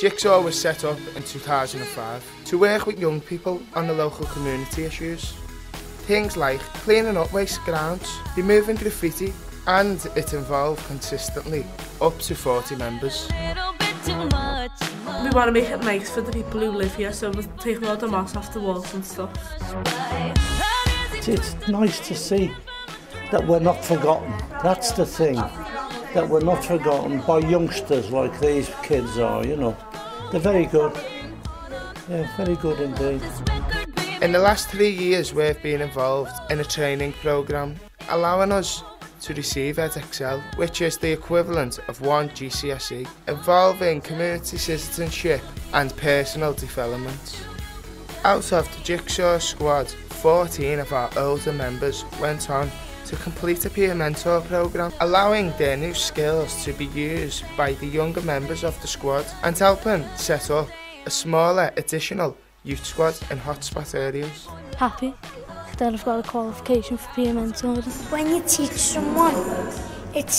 Jigsaw was set up in 2005 to work with young people on the local community issues. Things like cleaning up waste grounds, removing graffiti, and it involved consistently up to 40 members. We want to make it nice for the people who live here, so we're taking all the moss off the walls and stuff. It's nice to see that we're not forgotten. That's the thing, that we're not forgotten by youngsters like these kids are, you know. They're very good. Yeah, very good indeed. In the last 3 years, we've been involved in a training programme, allowing us to receive EdXL, which is the equivalent of one GCSE, involving community citizenship and personal development. Out of the Jigsaw squad, 14 of our older members went on to complete a peer mentor programme, allowing their new skills to be used by the younger members of the squad and helping set up a smaller additional youth squad in hotspot areas. Happy that I've got a qualification for peer mentoring. When you teach someone, it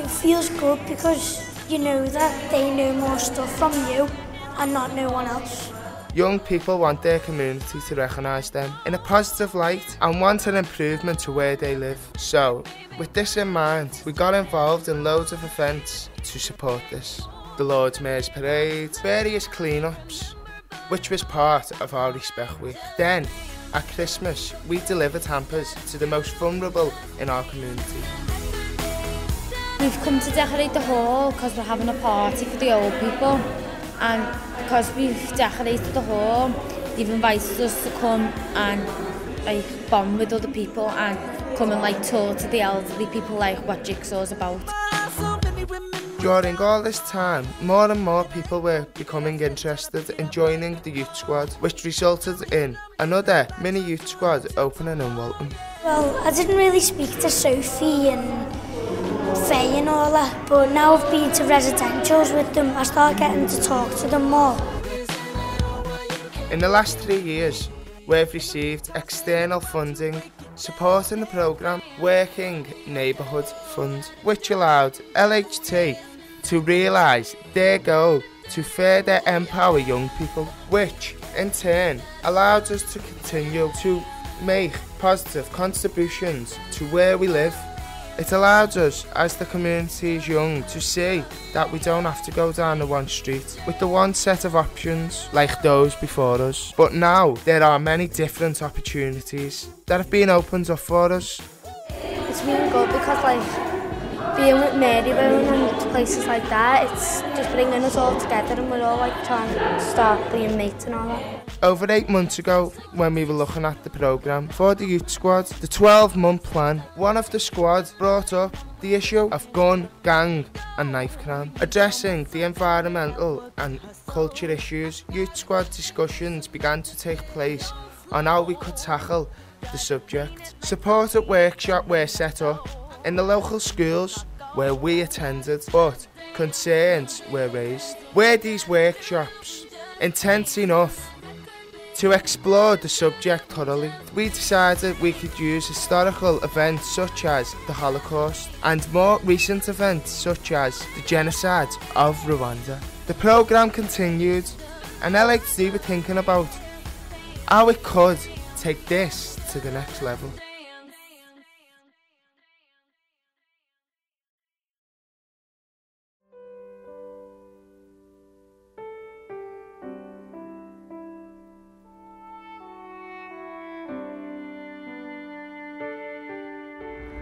feels good because you know that they know more stuff from you and not no one else. Young people want their community to recognise them in a positive light and want an improvement to where they live. So, with this in mind, we got involved in loads of events to support this. The Lord Mayor's Parade, various clean-ups, which was part of our Respect Week. Then, at Christmas, we delivered hampers to the most vulnerable in our community. We've come to decorate the hall because we're having a party for the old people, and because we've decorated the hall, they've invited us to come and bond with other people and come and talk to the elderly people what Jigsaw's about. During all this time, more and more people were becoming interested in joining the youth squad, which resulted in another mini youth squad opening in Walton. Well, I didn't really speak to Sophie and Faye and all that, but now I've been to residentials with them, I start getting to talk to them more. In the last 3 years, we've received external funding supporting the programme Working Neighbourhood Fund, which allowed LHT to realise their goal to further empower young people, which in turn allowed us to continue to make positive contributions to where we live. It allowed us, as the community is young, to see that we don't have to go down the one street with the one set of options like those before us. But now there are many different opportunities that have been opened up for us. It's been good because being with Marybone and places like that, it's just bringing us all together and we're all trying to start being mates and all that. Over 8 months ago, when we were looking at the programme for the youth squad, the 12-month plan, one of the squad brought up the issue of gun, gang and knife crime. Addressing the environmental and culture issues, youth squad discussions began to take place on how we could tackle the subject. Supported workshops were set up in the local schools where we attended, but concerns were raised. Were these workshops intense enough to explore the subject thoroughly? We decided we could use historical events such as the Holocaust and more recent events such as the genocide of Rwanda. The programme continued and LHT were thinking about how we could take this to the next level.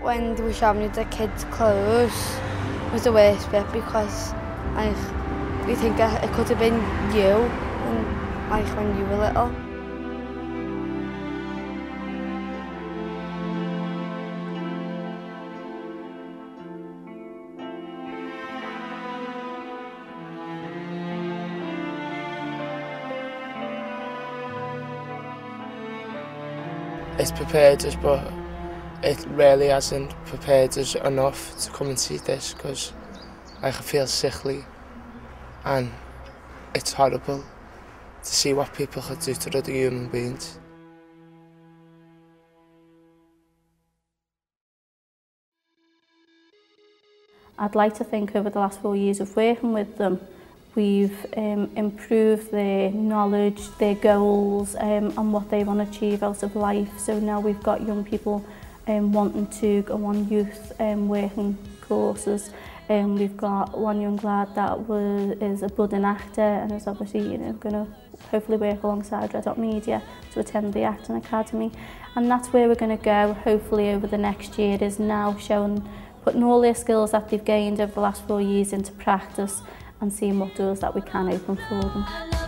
When they were showing me the kids' clothes was the worst bit because we think it could have been you when you were little. It's prepared us, but it really hasn't prepared us enough to come and see this because I feel sickly and it's horrible to see what people could do to other human beings. I'd like to think over the last 4 years of working with them, We've improved their knowledge, their goals and what they want to achieve out of life. So now we've got young people wanting to go on youth working courses. We've got one young lad that is a budding actor and is obviously going to hopefully work alongside Red Hot Media to attend the acting academy. And that's where we're going to go hopefully over the next year, is now putting all their skills that they've gained over the last 4 years into practice and seeing what doors that we can open for them.